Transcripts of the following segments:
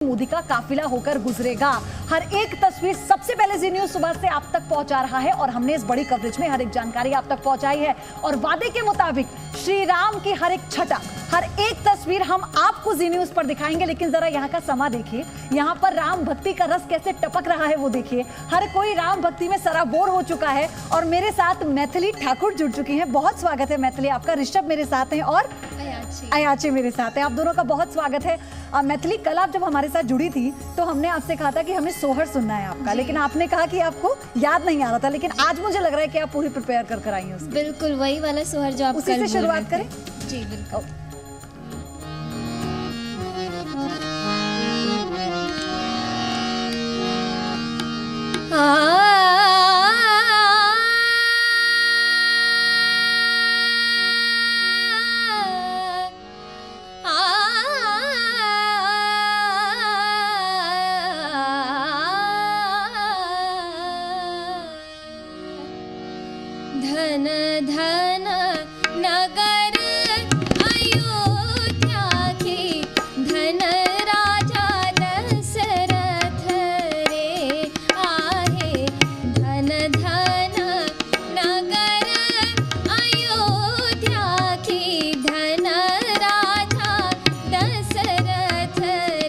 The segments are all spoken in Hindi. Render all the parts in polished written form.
मोदी का काफिला होकर गुजरेगा। हर एक तस्वीर सबसे पहले जी न्यूज सुबह से आप तक पहुंचा रहा है और हमने इस बड़ी कवरेज में हर एक जानकारी आप तक पहुंचाई है और वादे के मुताबिक श्री राम की हर एक छटा, हर एक तस्वीर हम आपको जी न्यूज पर दिखाएंगे। लेकिन जरा यहाँ का समा देखिए, यहाँ पर राम भक्ति का रस कैसे टपक रहा है वो देखिए। हर कोई राम भक्ति में सराबोर हो चुका है और मेरे साथ मैथिली ठाकुर जुड़ चुकी हैं। बहुत स्वागत है मैथिली आपका। ऋषभ मेरे साथ हैं और अयाची मेरे साथ है। आप दोनों का बहुत स्वागत है। मैथिली, कल आप जब हमारे साथ जुड़ी थी तो हमने आपसे कहा था कि हमें सोहर सुनना है आपका, लेकिन आपने कहा कि आपको याद नहीं आ रहा था, लेकिन आज मुझे लग रहा है कि आप पूरी प्रिपेयर कर आई हैं। बिल्कुल वही वाला सोहर जो आप उसी से शुरुआत करें। जी बिल्कुल। धन धन नगर अयोध्या की, धन राजा दशरथ रे आहे। धन धन नगर अयोध्या की, धन राजा दशरथ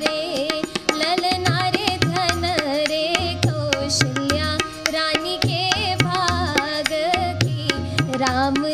रे। ललना रे धन रे कौशल्या रानी के भाग की, राम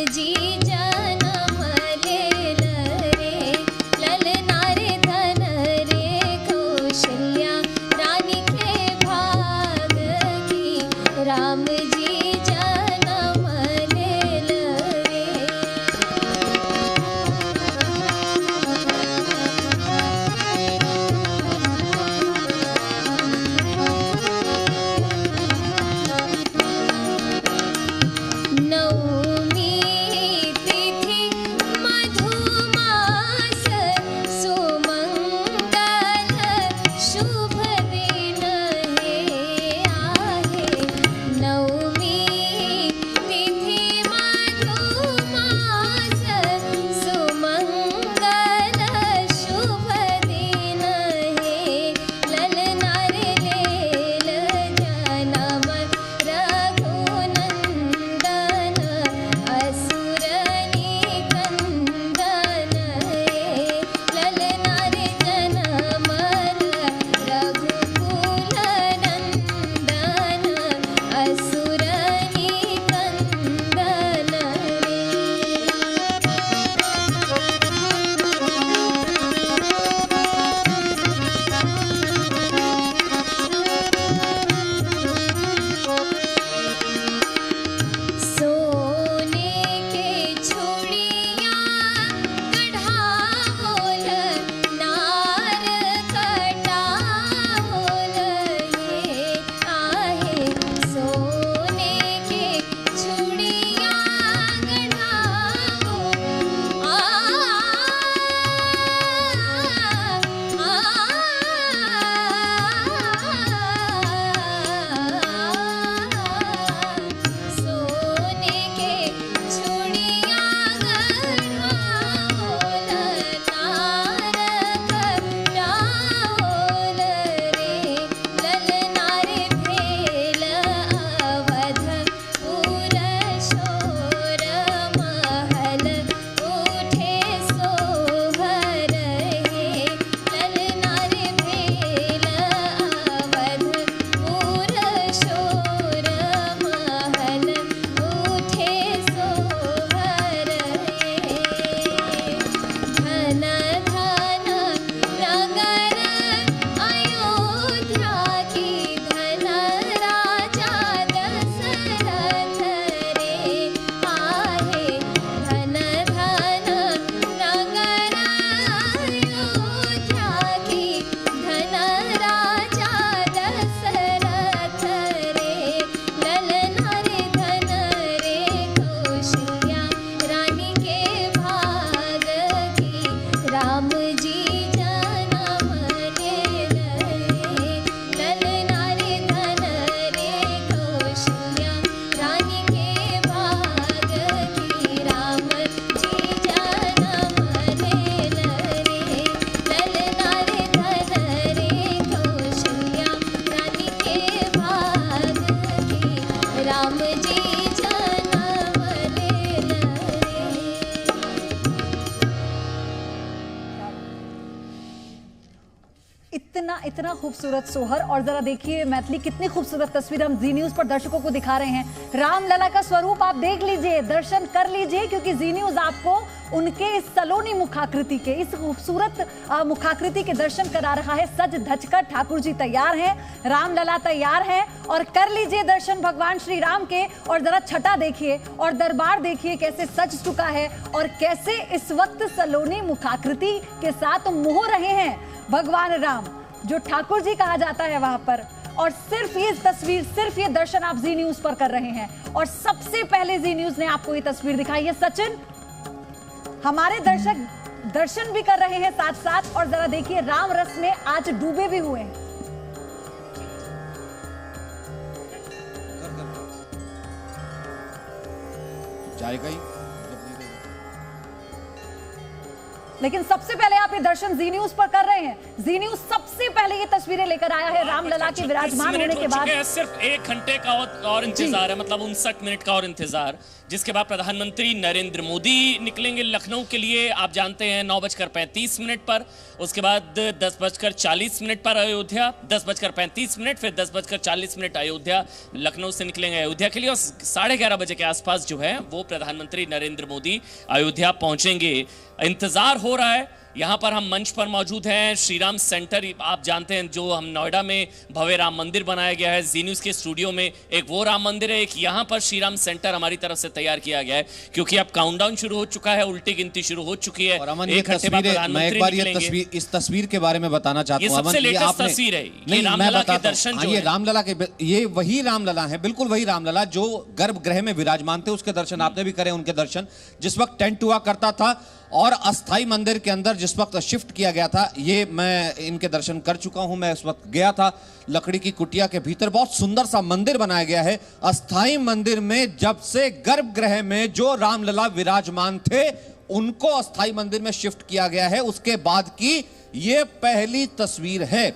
इतना इतना खूबसूरत सोहर। और जरा देखिए मैथिली, कितनी खूबसूरत तस्वीर हम जी न्यूज पर दर्शकों को दिखा रहे हैं। रामलला का स्वरूप आप देख लीजिए, दर्शन कर लीजिए, क्योंकि जी न्यूज आपको उनके इस सलोनी मुखाकृति के, इस खूबसूरत मुखाकृति के दर्शन करा रहा है। सज धज कर ठाकुर जी तैयार हैं, रामलला तैयार हैं, और कर लीजिए दर्शन भगवान श्री राम के। और जरा छटा देखिए और दरबार देखिए कैसे सज चुका है और कैसे इस वक्त सलोनी मुखाकृति के साथ मोह रहे हैं भगवान राम, जो ठाकुर जी कहा जाता है वहां पर। और सिर्फ ये तस्वीर, सिर्फ ये दर्शन आप जी न्यूज पर कर रहे हैं। और सबसे पहले जी न्यूज ने आपको ये तस्वीर दिखाई है। सचिन, हमारे दर्शक दर्शन भी कर रहे हैं साथ साथ, और जरा देखिए राम रस में आज डूबे भी हुए हैं। जाएगा ही। लेकिन सबसे पहले आप ये दर्शन जी न्यूज पर कर रहे हैं। जी न्यूज सबसे पहले ये तस्वीरें लेकर आया है रामलला के विराजमान होने के बाद। सिर्फ 1 घंटे का और इंतजार है, मतलब 59 मिनट का और इंतजार, जिसके बाद प्रधानमंत्री नरेंद्र मोदी निकलेंगे लखनऊ के लिए। आप जानते हैं 9:35 पर, उसके बाद 10:40 पर अयोध्या, 10:35, फिर 10:40 अयोध्या, लखनऊ से निकलेंगे अयोध्या के लिए। और 11:30 बजे के आसपास जो है वो प्रधानमंत्री नरेंद्र मोदी अयोध्या पहुंचेंगे। इंतजार हो रहा है। यहाँ पर हम मंच पर मौजूद हैं, श्री राम सेंटर, आप जानते हैं जो हम नोएडा में भव्य राम मंदिर बनाया गया है। जी न्यूज़ के स्टूडियो में एक वो राम मंदिर है, एक यहाँ पर श्री राम सेंटर हमारी तरफ से तैयार किया गया है, क्योंकि अब काउंटडाउन शुरू हो चुका है, उल्टी गिनती शुरू हो चुकी है। और अमन, ये इस तस्वीर के बारे में बताना चाहता हूँ। ये सबसे लेटेस्ट तस्वीर है, ये रामलला के दर्शन जो है, रामलला के, ये वही रामलला है, बिल्कुल वही रामलला जो गर्भगृह में विराजमान थे। उसके दर्शन आपने भी करे, उनके दर्शन जिस वक्त टेंट हुआ करता था और अस्थाई मंदिर के अंदर जिस वक्त शिफ्ट किया गया था, ये मैं इनके दर्शन कर चुका हूं। मैं इस वक्त गया था, लकड़ी की कुटिया के भीतर बहुत सुंदर सा मंदिर बनाया गया है। अस्थाई मंदिर में जब से गर्भगृह में जो रामलला विराजमान थे उनको अस्थाई मंदिर में शिफ्ट किया गया है, उसके बाद की ये पहली तस्वीर है।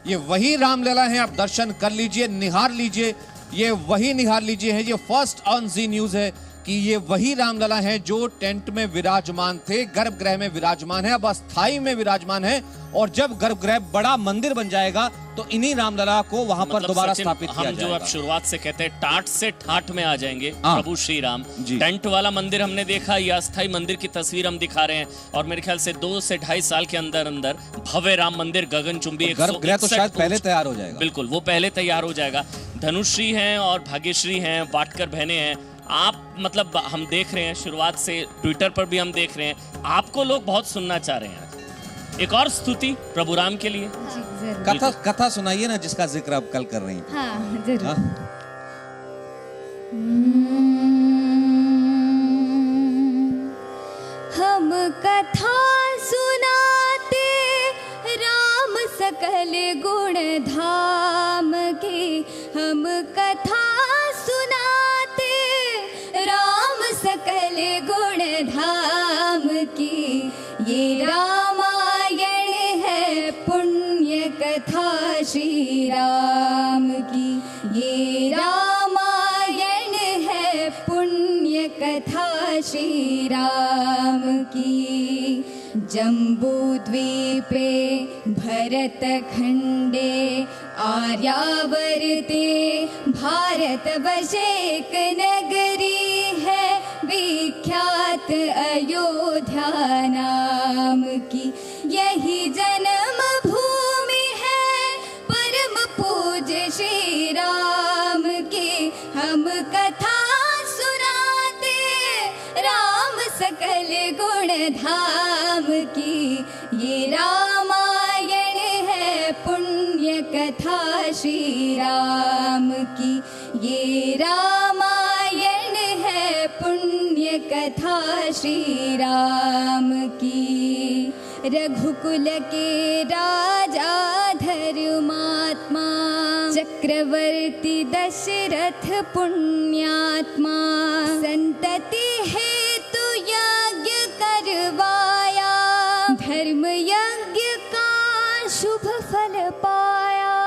ये वही रामलला है, आप दर्शन कर लीजिए, निहार लीजिए, ये वही निहार लीजिए है। ये फर्स्ट ऑन जी न्यूज है कि ये वही रामलला है जो टेंट में विराजमान थे, गर्भगृह में विराजमान है, अब अस्थाई में विराजमान है। और जब गर्भगृह बड़ा मंदिर बन जाएगा तो इन्हीं रामलला को वहां पर दोबारा स्थापित किया जाएगा। हम जो अब शुरुआत से कहते हैं टाट से ठाठ में आ जाएंगे प्रभु श्री राम। टेंट वाला मंदिर हमने देखा, या अस्थाई मंदिर की तस्वीर हम दिखा रहे हैं। और मेरे ख्याल से 2 से 2.5 साल के अंदर अंदर भव्य राम मंदिर गगनचुंबी, गर्भगृह तो शायद पहले तैयार हो जाएगा। बिल्कुल, वो पहले तैयार हो जाएगा। धनुश्री हैं और भाग्यश्री हैं, वाटकर बहनें हैं। आप मतलब हम देख रहे हैं शुरुआत से, ट्विटर पर भी हम देख रहे हैं, आपको लोग बहुत सुनना चाह रहे हैं। एक और स्तुति प्रभु राम के लिए, कथा सुनाइए ना, जिसका जिक्र आप कल कर रही हैं। हाँ, जरूर। हम कथा सुनाते राम सकल गुण धाम की, हम कथा सुनाते राम सकल गुण धाम की। ये रामायण है पुण्य कथा श्री राम की, ये रामायण है पुण्य कथा श्री राम की। जम्बूद्वीपे भरतखण्डे आर्यावर्ते भारतवर्षे एक नगरी है विख्यात अयोध्या नाम की। यही जन्म भूमि है परम पूज्य श्री राम की। हम कथा सुनाते राम सकल गुण धाम की। ये रामायण है पुण्य कथा श्री राम की, ये रामायण है पुण्य कथा श्री राम की। रघुकुल के राजा धर्मात्मा, चक्रवर्ती दशरथ पुण्यात्मा, संतति हेतु यज्ञ करवाया, धर्म यज्ञ का शुभ फल पाया।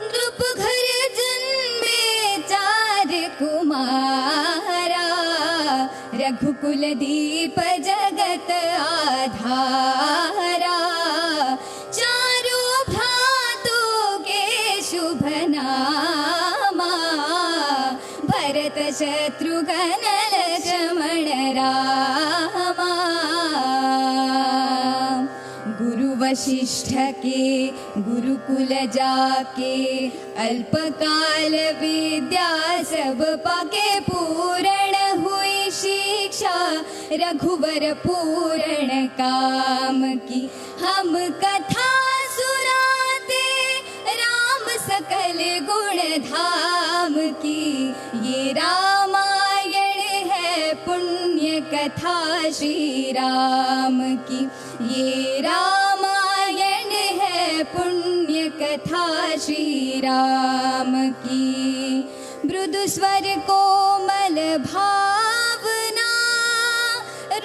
नृप घर जन्मे 4 कुमारा, रघुकुल दीप जगत आधारा। शत्रुघ्न लक्ष्मण रामा। गुरु वशिष्ठ के गुरुकुल जाके अल्पकाल विद्या सब पाके पूर्ण हुई शिक्षा रघुवर पूर्ण काम की। हम कथा सुनाते राम सकल गुण धाम की। ये रामायण है पुण्य कथा श्री राम की। ये रामायण है पुण्य कथा श्री राम की। मृदु स्वर कोमल भावना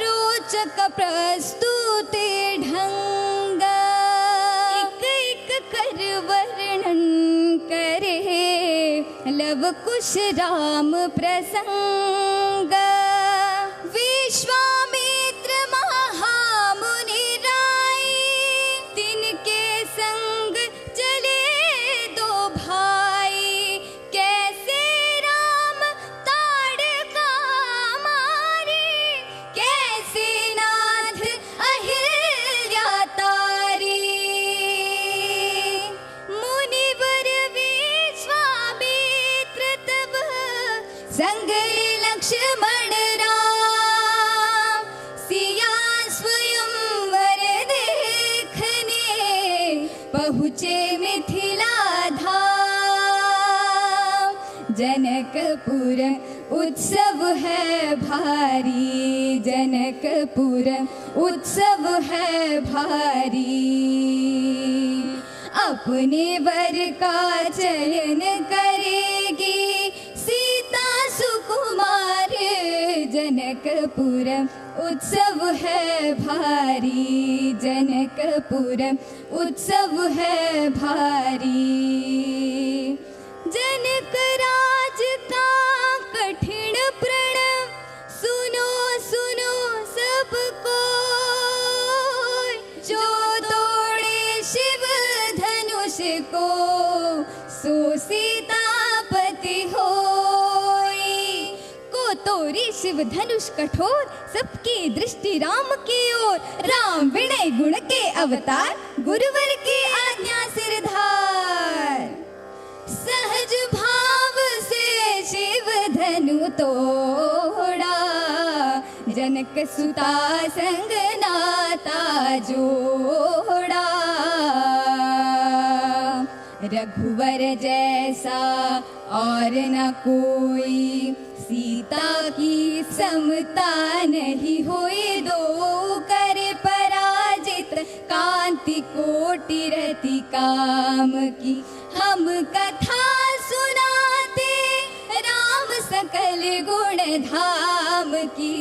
रोचक प्रस्तुति ढंग एक एक कर वर्णन करे लव कुश राम प्रसंग। विश्वामित्र महामुनि राय तिनके संग चले दो भाई। कैसे राम ताड़का मारे कैसे नाथ अहिल्या तारी। मुनिवर विश्वामित्र तब संग लक्ष्मण राम। सिया स्वयंवर देखने पहुँचे मिथिला धाम। जनकपुर उत्सव है भारी जनकपुर उत्सव है भारी। अपने वर का चयन करेगी सीता सुकुमार। जनकपुर उत्सव है भारी जनकपुर उत्सव है भारी। जनक राज का कठिन प्रण सुनो सुनो सबको। जो तोड़े शिव धनुष को सो सीतापति होई। को तोड़ी शिव धनुष कठोर सबकी दृष्टि राम की ओर। राम विनय गुण के अवतार गुरुवर की आज्ञा सिरधार। सहज भाव से शिव धनु तोड़ा जनक सुता संग नाता जोड़ा। रघुवर जैसा और न कोई सीता की समता नहीं हुई। दो कर पराजित कांति कोटि रति काम की। हम कथा सुनाते राम सकल गुण धाम की।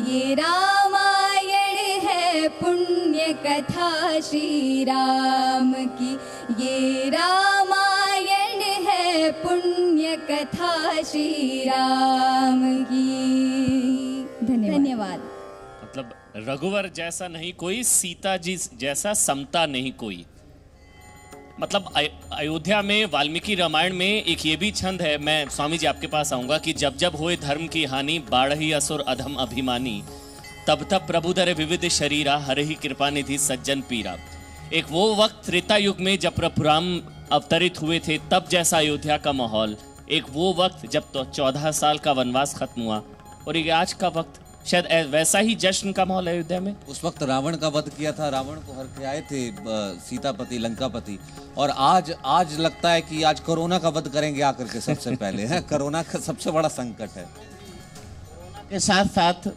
ये रामायण है पुण्य कथा श्री राम की। ये रामायण है पुण्य कथा श्री राम की। धन्यवाद। मतलब रघुवर जैसा नहीं कोई, सीता जी जैसा समता नहीं कोई। मतलब अयोध्या में वाल्मीकि रामायण में एक ये भी छंद है, मैं स्वामी जी आपके पास आऊंगा, कि जब जब होए धर्म की हानि बाढ़ही असुर अधम अभिमानी। तब तब प्रभु धरे विविध शरीरा हरहि कृपा निधि सज्जन पीरा। एक वो वक्त त्रेता युग में जब प्रभु राम अवतरित हुए थे, तब जैसा अयोध्या का माहौल। एक वो वक्त जब तो 14 साल का वनवास खत्म हुआ, और एक आज का वक्त शायद वैसा ही जश्न का माहौल है अयोध्या में। उस वक्त रावण का वध किया था, रावण को हर के आए थे सीतापति लंकापति। और आज लगता है कि आज कोरोना का वध करेंगे आकर के सबसे पहले। है कोरोना का सबसे बड़ा संकट है। के साथ साथ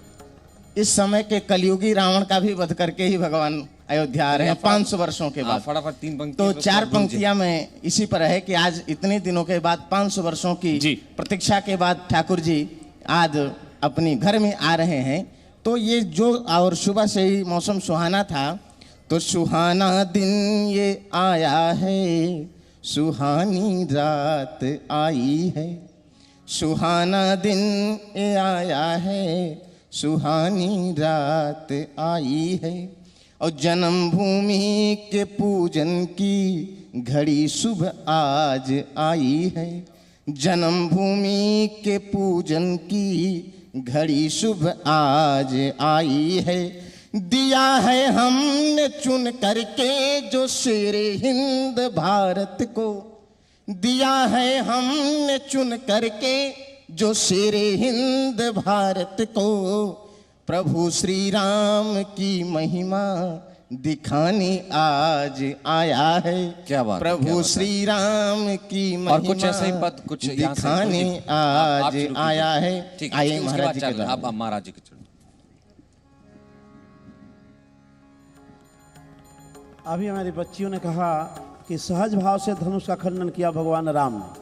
इस समय के कलयुगी रावण का भी वध करके ही भगवान अयोध्या आ रहे हैं 500 वर्षों के बाद। फटाफट 3 पंक्तियां। तो 4 पंक्तियां में इसी पर है कि आज इतने दिनों के बाद 500 वर्षों की प्रतीक्षा के बाद ठाकुर जी आज अपनी घर में आ रहे हैं। तो ये जो और सुबह से ही मौसम सुहाना था, तो सुहाना दिन ये आया है, सुहानी रात आई है। सुहाना दिन ये आया है, सुहानी रात आई है। और जन्मभूमि के पूजन की घड़ी शुभ आज आई है। जन्मभूमि के पूजन की घड़ी शुभ आज आई है। दिया है हमने चुन करके जो शेरे हिंद भारत को, दिया है हमने चुन करके जो शेरे हिंद भारत को। प्रभु श्री राम की महिमा दिखाने आज आया है। क्या बात है, प्रभु क्या बात है। श्री राम की महिमा और कुछ ऐसे ही पद कुछ यहाँ से दिखाने आप आज शुरू कीजिए। आया है। ठीक आइए उसके महाराज बाद जी के चालू है। द्वारा। अब महाराज जी के चरण। अभी हमारी बच्चियों ने कहा कि सहज भाव से धनुष का खंडन किया भगवान राम ने।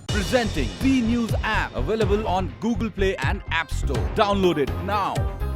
Presenting B News app, available on Google Play and App Store. Download it now.